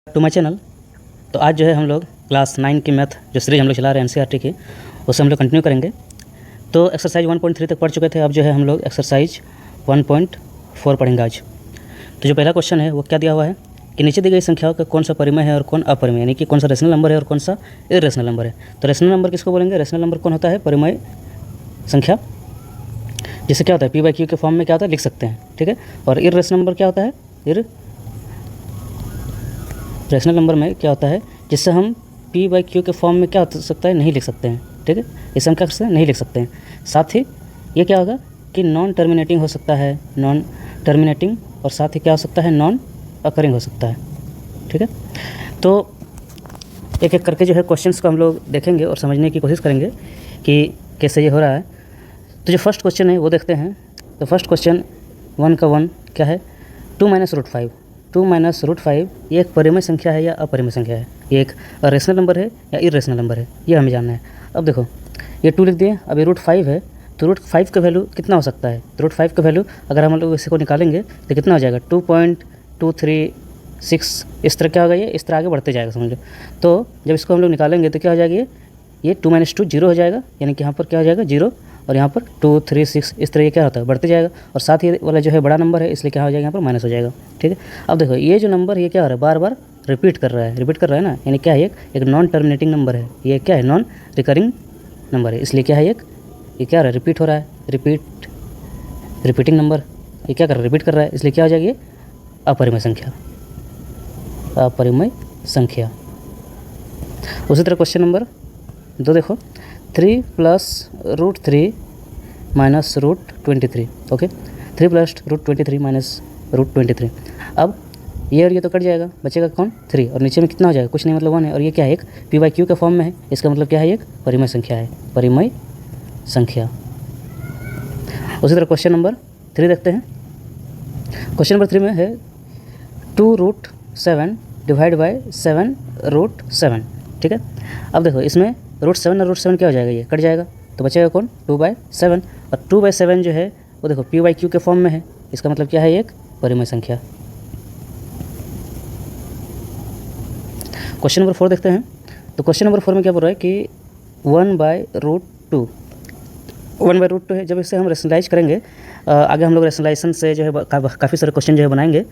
To my channel. तो आज जो है हम लोग क्लास 9 की मैथ जो सीरीज हम लोग चला रहे हैं एनसीईआरटी की, उससे हम लोग कंटिन्यू करेंगे। तो एक्सरसाइज 1.3 तक पढ़ चुके थे। अब जो है हम लोग एक्सरसाइज 1.4 पढ़ेंगे आज। तो जो पहला क्वेश्चन है वो क्या दिया हुआ है कि नीचे दी गई संख्याओं का कौन सा परिमेय है और कौन अपरिमेय, यानी कि कौन सा रेशनल नंबर है और कौन सा इरेशनल नंबर है। तो रेशनल नंबर किसको बोलेंगे? रेशनल नंबर कौन होता है? परिमेय संख्या, जिससे क्या होता है P/Q के फॉर्म में क्या होता है लिख सकते हैं, ठीक है। और इरेशनल नंबर क्या होता है? रेशनल नंबर में क्या होता है जिससे हम P/Q के फॉर्म में क्या हो सकता है नहीं लिख सकते हैं, ठीक है। इस संख्या से नहीं लिख सकते हैं। साथ ही ये क्या होगा कि नॉन टर्मिनेटिंग हो सकता है, नॉन टर्मिनेटिंग, और साथ ही क्या हो सकता है नॉन अकरिंग हो सकता है, ठीक है। तो एक एक करके जो है क्वेश्चंस को हम लोग देखेंगे और समझने की कोशिश करेंगे कि कैसे ये हो रहा है। तो जो फर्स्ट क्वेश्चन है वो देखते हैं। तो फर्स्ट क्वेश्चन 1 का 1 क्या है? 2 - √5। 2 - √5 ये एक परिमेय संख्या है या अपरिमेय संख्या है? ये एक रेशनल नंबर है या इरेशनल नंबर है, ये हमें जानना है। अब देखो ये 2 लिख दिए, अब ये √5 है, तो √5 का वैल्यू कितना हो सकता है? तो √5 का वैल्यू अगर हम लोग इसी को निकालेंगे तो कितना हो जाएगा? 2.236। इस तरह क्या होगा, ये इस तरह आगे बढ़ते जाएगा समझ लो। तो जब इसको हम लोग निकालेंगे तो क्या हो जाएगा, ये 2 - 2 0 हो जाएगा, यानी कि यहाँ पर क्या हो जाएगा 0, और यहाँ पर 2 3 6 इस तरह ये क्या होता है बढ़ते जाएगा। और साथ ही वाला जो है बड़ा नंबर है, इसलिए क्या हो जाएगा यहाँ पर माइनस हो जाएगा, ठीक है। अब देखो ये जो नंबर ये क्या हो रहा है, बार बार रिपीट कर रहा है ना, यानी क्या है एक नॉन टर्मिनेटिंग नंबर है। ये क्या है? नॉन रिकरिंग नंबर है, इसलिए क्या है ये क्या हो रहा है? रिपीट हो रहा है, रिपीटिंग नंबर ये क्या कर रहा है? रिपीट कर रहा है, इसलिए क्या हो जाएगी ये अपरिमेय संख्या, अपरिमेय संख्या। उसी तरह क्वेश्चन नंबर 2 देखो, 3 + √3 - √23। ओके, 3 + √23 - √23। अब ये और ये तो कट जाएगा, बचेगा कौन? 3, और नीचे में कितना हो जाएगा? कुछ नहीं, मतलब 1 है। और ये क्या है? एक P/Q के फॉर्म में है, इसका मतलब क्या है? एक परिमेय संख्या है, परिमेय संख्या। उसी तरह क्वेश्चन नंबर 3 देखते हैं। क्वेश्चन नंबर 3 में है 2√7 / 7√7, ठीक है। अब देखो इसमें √7 और √7 क्या हो जाएगा? ये कट जाएगा, तो बचेगा कौन? 2/7, और 2/7 जो है वो देखो P/Q के फॉर्म में है, इसका मतलब क्या है? एक परिमेय संख्या। क्वेश्चन नंबर 4 देखते हैं। तो क्वेश्चन नंबर 4 में क्या बोल रहा है कि 1/√2 है। जब इसे हम रेशनलाइज करेंगे, आगे हम लोग रेशनलाइजेशन से जो है काफ़ी सारे क्वेश्चन जो है बनाएंगे।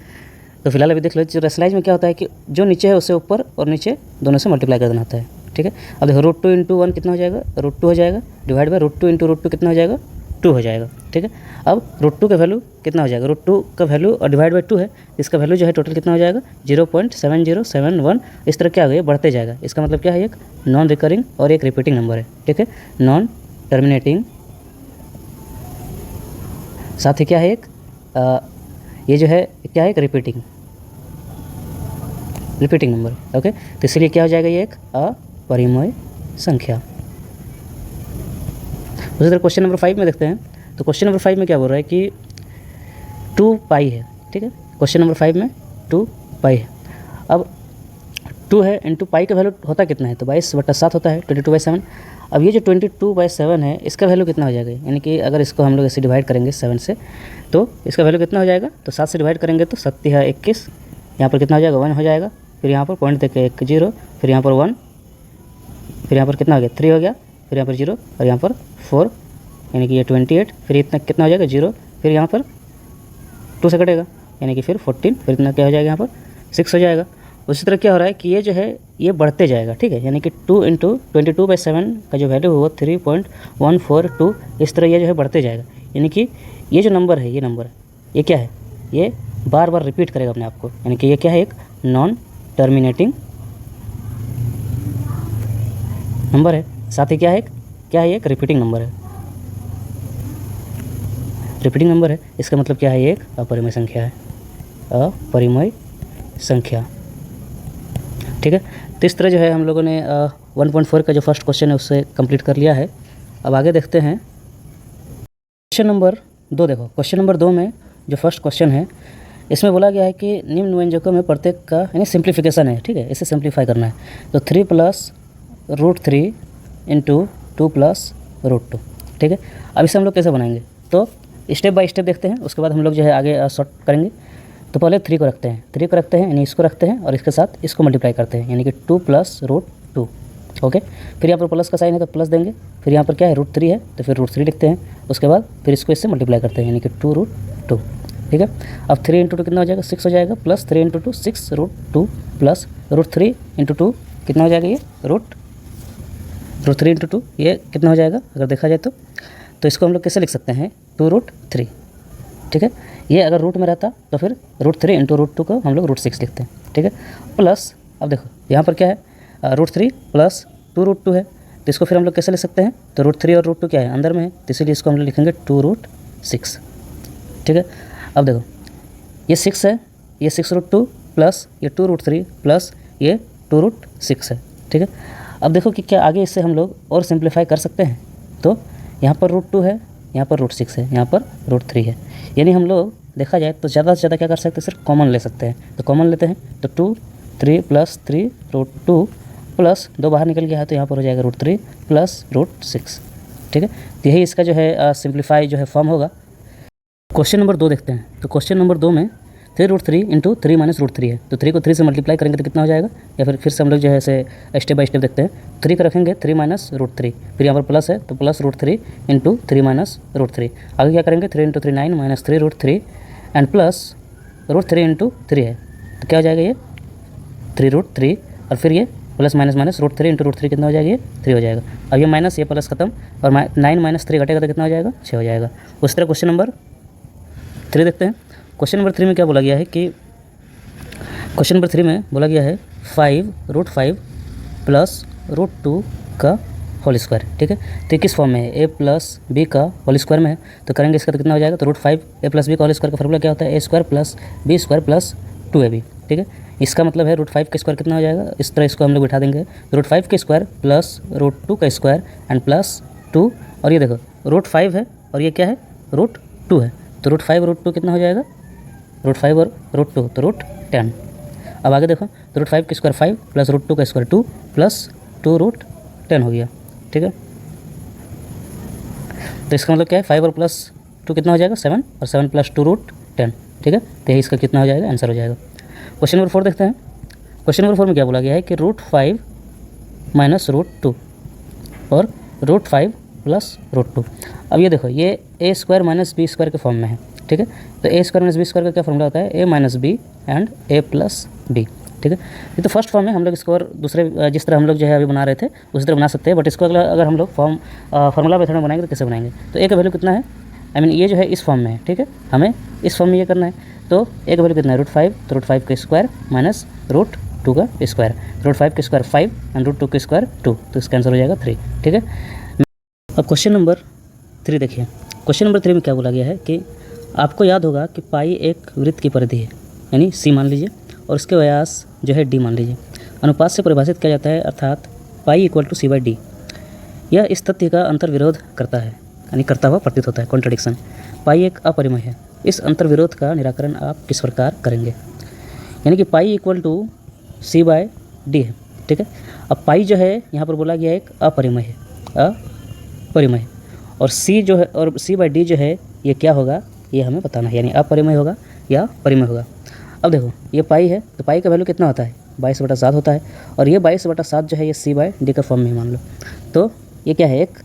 तो फिलहाल अभी देख लो, जो रेशनलाइज में क्या होता है कि जो नीचे है उसे ऊपर और नीचे दोनों से मल्टीप्लाई कर देना होता है, ठीक है। अब देखो √2 × 1 कितना हो जाएगा? √2 हो जाएगा, डिवाइड बाय √2 × √2 कितना हो जाएगा? 2 हो जाएगा, ठीक है। अब √2 का वैल्यू कितना हो जाएगा? √2 का वैल्यू और डिवाइड बाय 2 है, इसका वैल्यू जो है टोटल कितना हो जाएगा? 0.7071। इस तरह क्या हो गया? बढ़ते जाएगा। इसका मतलब क्या है? एक नॉन रिकरिंग और एक रिपीटिंग नंबर है, ठीक है। नॉन टर्मिनेटिंग, साथ ही क्या है? एक ये जो है क्या है? एक रिपीटिंग नंबर, ओके। तो इसलिए क्या हो जाएगा? ये एक अपरिमेय संख्या। उसी तरह क्वेश्चन नंबर 5 में देखते हैं। तो क्वेश्चन नंबर 5 में क्या बोल रहा है कि 2π है, ठीक है। क्वेश्चन नंबर 5 में 2π है। अब 2 है इंटू पाई का वैल्यू होता कितना है? तो 22/7 होता है, 22/7। अब ये जो 22/7 है, इसका वैल्यू कितना हो जाएगा? यानी कि अगर इसको हम लोग ऐसे डिवाइड करेंगे 7 से, तो इसका वैल्यू कितना हो जाएगा? तो 7 से डिवाइड करेंगे तो 7 × 21, यहाँ पर कितना हो जाएगा? 1 हो जाएगा। फिर यहाँ पर पॉइंट देके 1 0, फिर यहाँ पर 1, फिर यहाँ पर कितना हो गया? 3 हो गया, फिर यहाँ पर 0, और यहाँ पर 4, यानी कि ये 28, फिर इतना कितना हो जाएगा? 0, फिर यहाँ पर 2 से कटेगा, यानी कि फिर 14, फिर इतना क्या हो जाएगा? यहाँ पर 6 हो जाएगा। उसी तरह क्या हो रहा है कि ये जो है ये बढ़ते जाएगा, ठीक है। यानी कि 2 × 22/7 का जो वैल्यू होगा 3.142, इस तरह ये जो है बढ़ते जाएगा। यानी कि ये जो नंबर है, ये क्या है? ये बार बार रिपीट करेगा अपने आप को, यानी कि ये क्या है? एक नॉन टर्मिनेटिंग नंबर है। साथ ही क्या है? एक रिपीटिंग नंबर है, रिपीटिंग नंबर है। इसका मतलब क्या है? ये एक अपरिमेय संख्या है, अपरिमेय संख्या, ठीक है। तो इस तरह जो है हम लोगों ने 1.4 का जो फर्स्ट क्वेश्चन है उससे कंप्लीट कर लिया है। अब आगे देखते हैं क्वेश्चन नंबर 2। देखो क्वेश्चन नंबर 2 में जो फर्स्ट क्वेश्चन है, इसमें बोला गया है कि निम्न व्यंजकों में प्रत्येक का यानी सिंप्लीफिकेशन है, ठीक है। इसे सिंप्लीफाई करना है। तो 3 + √3 × 2 + √2, ठीक है। अब इसे हम लोग कैसे बनाएंगे? तो स्टेप बाय स्टेप देखते हैं, उसके बाद हम लोग जो है आगे सॉर्ट करेंगे। तो पहले 3 को रखते हैं, 3 को रखते हैं यानी इसको रखते हैं और इसके साथ इसको मल्टीप्लाई करते हैं यानी कि 2 + √2। ओके, फिर यहाँ पर प्लस का साइन है तो प्लस देंगे, फिर यहाँ पर क्या है √3 है तो फिर √3 लिखते हैं, उसके बाद फिर इसको इससे मल्टीप्लाई करते हैं यानी कि 2√2। ठीक है, अब 3 × 2 कितना हो जाएगा 6 हो जाएगा, प्लस 3 × 2 6 √2 प्लस √3 × 2 कितना हो जाएगा ये √3 × 2 ये कितना हो जाएगा अगर देखा जाए तो इसको हम लोग कैसे लिख सकते हैं 2√3। ठीक है, ये अगर रूट में रहता तो फिर √3 × √2 को हम लोग √6 लिखते हैं। ठीक है, प्लस अब देखो यहाँ पर क्या है √3 प्लस 2√2 है तो इसको फिर हम लोग कैसे लिख सकते हैं, तो √3 और √2 क्या है अंदर में है तो इसीलिए इसको हम लोग लिखेंगे 2√6। ठीक है, अब देखो ये 6 है, ये 6√2 प्लस ये 2√3 प्लस ये 2√6 है। ठीक है, अब देखो कि क्या आगे इससे हम लोग और सिंप्लीफाई कर सकते हैं, तो यहाँ पर √2 है, यहाँ पर √6 है, यहाँ पर √3 है, यानी हम लोग देखा जाए तो ज़्यादा से ज़्यादा क्या कर सकते हैं, सिर्फ कॉमन ले सकते हैं। तो कॉमन लेते हैं तो 2 3 + 3 √2 प्लस 2 बाहर निकल गया है तो यहाँ पर हो जाएगा √3 प्लस √6। ठीक है, तो यही इसका जो है सिंप्लीफाई जो है फॉर्म होगा। क्वेश्चन नंबर 2 देखते हैं, तो क्वेश्चन नंबर 2 में 3√3 × 3 - √3 है, तो 3 को 3 से मल्टीप्लाई करेंगे तो कितना हो जाएगा, या फिर से हम लोग जो है ऐसे स्टेप बाय स्टेप देखते हैं। 3 को रखेंगे 3 - √3, फिर यहाँ पर प्लस है तो प्लस √3 × 3 - √3, आगे क्या करेंगे 3 × 3 9 - 3 √3 एंड प्लस √3 × 3 है तो क्या हो जाएगा ये 3√3 और फिर ये प्लस माइनस माइनस √3 × √3 कितना हो जाएगा ये 3 हो जाएगा। अब ये माइनस ये प्लस खत्म और 9 - 3 घटेगा तो कितना हो जाएगा 6 हो जाएगा। उस तरह क्वेश्चन नंबर 3 देखते हैं। क्वेश्चन नंबर 3 में क्या बोला गया है कि क्वेश्चन नंबर 3 में बोला गया है 5√5 प्लस √2 का होल स्क्वायर। ठीक है, तो किस फॉर्म में है a + b का होल स्क्वायर में है तो करेंगे इसका तो कितना हो जाएगा, तो √5 a + b का होल स्क्वायर का फॉर्मूला क्या होता है a² + b² + 2ab। ठीक है, इसका मतलब है √5 का स्क्वायर कितना हो जाएगा, इस तरह इसको हम लोग बिठा देंगे √5 का स्क्वायर प्लस √2 का स्क्वायर एंड प्लस 2 और ये देखो √5 है और ये क्या है √2 है तो √5 √2 कितना हो जाएगा √5 और √2 तो √10। अब आगे देखो तो √5 का स्क्वायर 5 प्लस √2 का स्क्वायर 2 प्लस 2√10 हो गया। ठीक है, तो इसका मतलब क्या है 5 और प्लस 2 कितना हो जाएगा 7 और 7 + 2√10। ठीक है, तो यही इसका कितना हो जाएगा आंसर हो जाएगा। क्वेश्चन नंबर 4 देखते हैं। क्वेश्चन नंबर 4 में क्या बोला गया है कि √5 - √2 और √5 + √2। अब ये देखो ये a² - b² के फॉर्म में है। ठीक है, तो a² - b² का क्या फॉर्मूला होता है a - b and a + b। ठीक है, ये तो फर्स्ट फॉर्म है, हम लोग इसको और दूसरे जिस तरह हम लोग जो है अभी बना रहे थे उसी तरह बना सकते हैं, बट इसको अगर हम लोग फार्मूला मेथड में बनाएंगे तो कैसे बनाएंगे, तो a का वैल्यू कितना है, ये जो है इस फॉर्म में है। ठीक है, हमें इस फॉर्म में ये करना है, तो a का वैल्यू कितना है √5 तो √5 का स्क्वायर माइनस √2 का स्क्वायर, √5 का स्क्वायर 5 एंड √2 का स्क्वायर 2, तो इसका आंसर हो जाएगा 3। ठीक है, अब क्वेश्चन नंबर 3 देखिए। क्वेश्चन नंबर 3 में क्या बोला गया है कि आपको याद होगा कि पाई एक वृत्त की परिधि है यानी c मान लीजिए और उसके व्यास जो है d मान लीजिए, अनुपात से परिभाषित किया जाता है अर्थात पाई = c/d। यह इस तथ्य का अंतर्विरोध करता है यानी करता हुआ प्रतीत होता है, कॉन्ट्रडिक्शन। पाई एक अपरिमेय है, इस अंतर्विरोध का निराकरण आप किस प्रकार करेंगे, यानी कि पाई = c/d है। ठीक है, अब पाई जो है यहाँ पर बोला गया है एक अपरिमेय है, अपरिमेय, और c जो है और c/d जो है ये क्या होगा ये हमें बताना है, यानी अपरिमेय होगा या परिमेय होगा। अब देखो ये पाई है तो पाई का वैल्यू कितना होता है 22/7 होता है और ये 22/7 जो है ये c/d का फॉर्म में मान लो, तो ये क्या है एक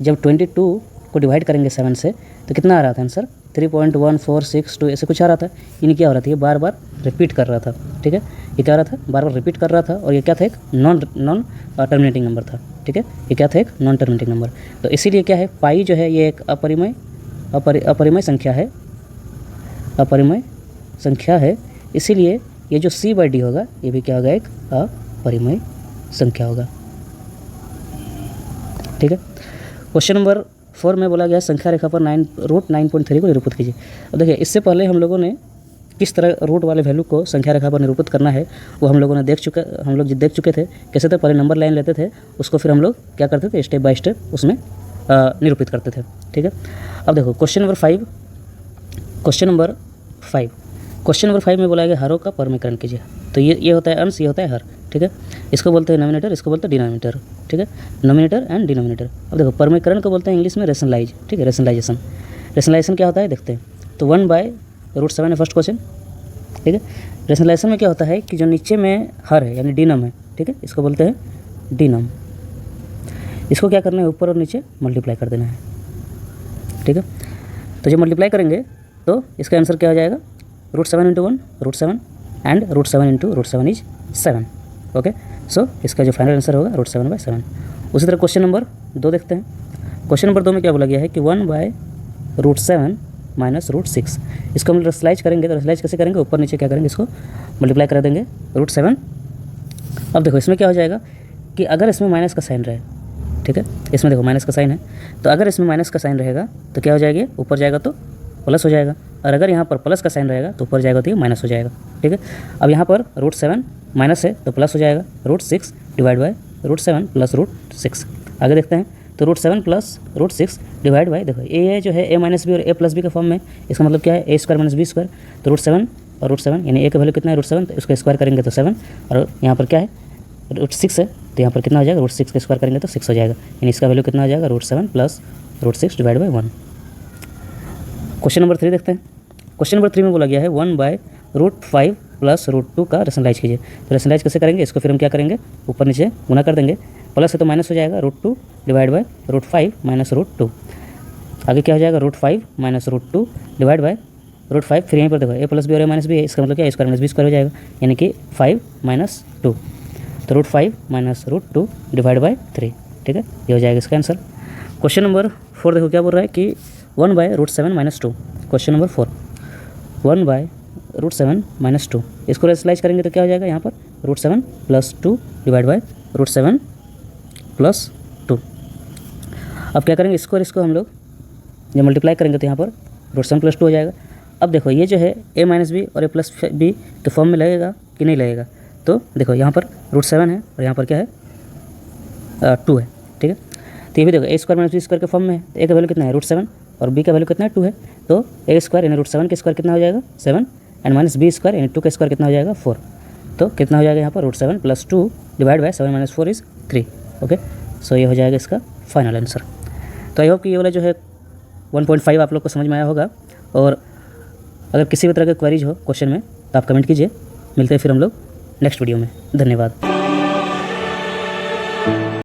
जब 22 को डिवाइड करेंगे 7 से तो कितना आ रहा था आंसर 3.1462 ऐसे कुछ आ रहा था, यानी क्या हो रहा था ये बार बार रिपीट कर रहा था। ठीक है, ये क्या हो रहा था बार बार रिपीट कर रहा था और ये क्या था एक नॉन टर्मिनेटिंग नंबर था। ठीक है, ये क्या था एक नॉन टर्मिनेटिंग नंबर, तो इसीलिए क्या है पाई जो है ये एक अपरिमेय संख्या है, अपरिमेय संख्या है, इसीलिए ये जो c/d होगा ये भी क्या होगा एक अपरिमेय संख्या होगा। ठीक है, क्वेश्चन नंबर 4 में बोला गया संख्या रेखा पर √9.3 को निरूपित कीजिए। अब देखिए इससे पहले हम लोगों ने किस तरह रूट वाले वैल्यू को संख्या रेखा पर निरूपित करना है वो हम लोग देख चुके थे। कैसे तो पहले नंबर लाइन लेते थे, उसको फिर हम लोग क्या करते थे स्टेप बाय स्टेप उसमें निरूपित करते थे। ठीक है, अब देखो क्वेश्चन नंबर 5 में बोला गया हरों का परमीकरण कीजिए। तो ये होता है अंश, ये होता है हर। ठीक है, इसको बोलते हैं नोमिनेटर, इसको बोलते हैं डिनोमिनेटर। ठीक है, नोमिनेटर एंड डिनोमिनेटर। अब देखो परमीकरण को बोलते हैं इंग्लिश में रेशनलाइज। ठीक है, रेशनलाइजेशन क्या होता है देखते हैं। तो 1/√7 है फर्स्ट क्वेश्चन, ठीक है। रेशनलाइजेशन में क्या होता है कि जो नीचे में हर है यानी डीनम है, ठीक है, इसको बोलते हैं डीनम। इसको क्या करना है, ऊपर और नीचे मल्टीप्लाई कर देना है, ठीक है। तो जब मल्टीप्लाई करेंगे तो इसका आंसर क्या हो जाएगा, √7 × 1 √7 एंड √7 × √7 इज 7। ओके, सो इसका जो फाइनल आंसर होगा √7/7। उसी तरह क्वेश्चन नंबर 2 देखते हैं। क्वेश्चन नंबर 2 में क्या बोला गया है कि 1/√7 - √6। इसको हम रेशनलाइज करेंगे, तो रेशनलाइज कैसे करेंगे, ऊपर नीचे क्या करेंगे, इसको मल्टीप्लाई कर देंगे √7। अब देखो इसमें क्या हो जाएगा कि अगर इसमें माइनस का साइन रहे, ठीक है, इसमें देखो माइनस का साइन है, तो अगर इसमें माइनस का साइन रहेगा तो क्या हो जाएगी, ऊपर जाएगा तो प्लस हो जाएगा, और अगर यहाँ पर प्लस का साइन रहेगा तो ऊपर जाएगा तो ये माइनस हो जाएगा, ठीक है। अब यहाँ पर √7 माइनस है तो प्लस हो जाएगा, √6 डिवाइड बाय √7 प्लस √6। आगे देखते हैं, तो √7 प्लस √6 डिवाइड बाय, देखो ए जो है a - b और a + b के फॉर्म में, इसका मतलब क्या है a² - b²। तो √7 और √7 यानी a का वैल्यू कितना है √7, तो इसको स्क्वायर करेंगे तो 7, और यहाँ पर क्या है √6 है, तो यहाँ पर कितना हो जाएगा, √6 का स्क्वायर करेंगे तो 6 हो जाएगा, यानी इसका वैल्यू कितना हो जाएगा, √7 plus √6 divide by 1। Question number 3 देखते हैं। क्वेश्चन नंबर 3 में बोला गया है 1/√5 प्लस √2 का रेशनलाइज कीजिए। तो रेशनलाइज कैसे करेंगे, इसको फिर हम क्या करेंगे, ऊपर नीचे गुना कर देंगे, प्लस है तो माइनस हो जाएगा, √2 डिवाइड बाय √5 माइनस √2। आगे क्या हो जाएगा, √5 माइनस √2 डिवाइड बाय √5, फिर यहीं पर देखो a + b और a - b है, इसका मतलब क्या है, a² - b² हो जाएगा, यानी कि 5 - 2, तो √5 माइनस √2 डिवाइड बाय 3, ठीक है, ये हो जाएगा इसका आंसर। क्वेश्चन नंबर 4 देखो क्या बोल रहा है कि 1/√7 - 2। क्वेश्चन नंबर 4 1/√7 - 2, इसको रेशनलाइज करेंगे तो क्या हो जाएगा, यहाँ पर √7 + 2 डिवाइड बाय √7 + 2। अब क्या करेंगे, इसको हम लोग जब मल्टीप्लाई करेंगे तो यहाँ पर √7 + 2 हो जाएगा। अब देखो ये जो है a - b और a + b के फॉर्म में लगेगा कि नहीं लगेगा, तो देखो यहाँ पर √7 है और यहाँ पर क्या है 2 है, ठीक है। तो ये भी देखो a² - b² के फॉर्म में है, तो a का वैल्यू कितना है √7 और b का वैल्यू कितना है 2 है, तो a² यानी √7 के स्क्वायर कितना हो जाएगा 7 एंड माइनस b² यानी 2 का स्क्वायर कितना हो जाएगा 4। तो कितना हो जाएगा यहाँ पर √7 + 2 डिवाइड बाय 7 - 4 इज 3। ओके, सो ये हो जाएगा इसका फाइनल आंसर। तो आई होप कि ये वाला जो है 1.5 आप लोग को समझ में आया होगा, और अगर किसी भी तरह के क्वेरीज हो क्वेश्चन में तो आप कमेंट कीजिए। मिलते हैं फिर हम लोग नेक्स्ट वीडियो में। धन्यवाद।